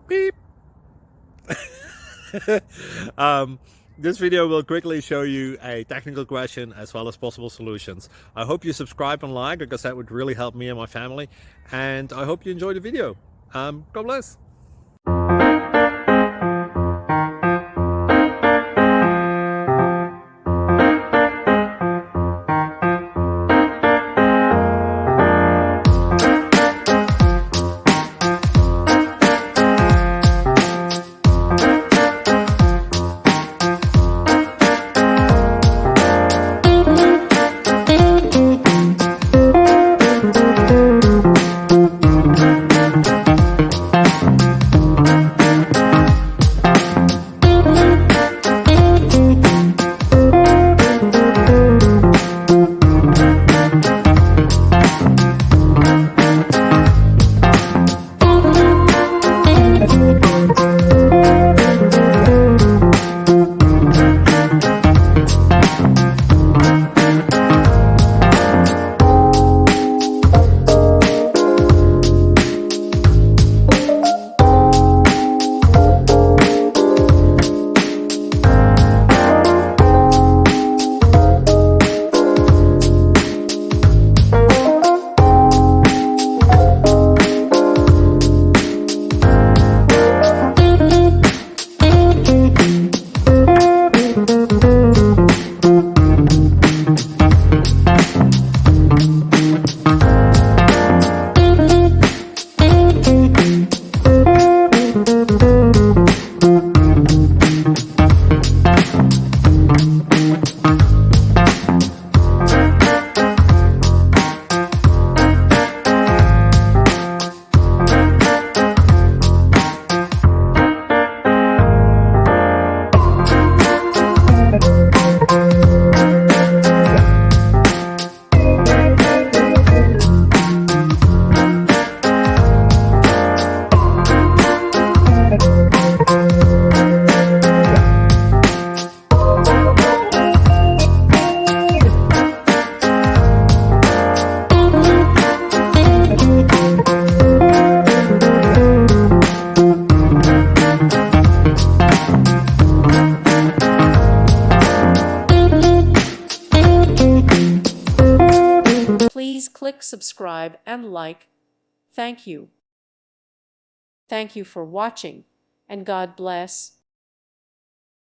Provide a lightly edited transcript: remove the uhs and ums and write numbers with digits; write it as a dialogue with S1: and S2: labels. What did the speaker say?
S1: Beep. um, this video will quickly show you a technical question as well as possible solutions. I hope you subscribe and like, because that would really help me and my family. And I hope you enjoy the video. God bless.
S2: Please click subscribe and like. Thank you. Thank you for watching, and God bless.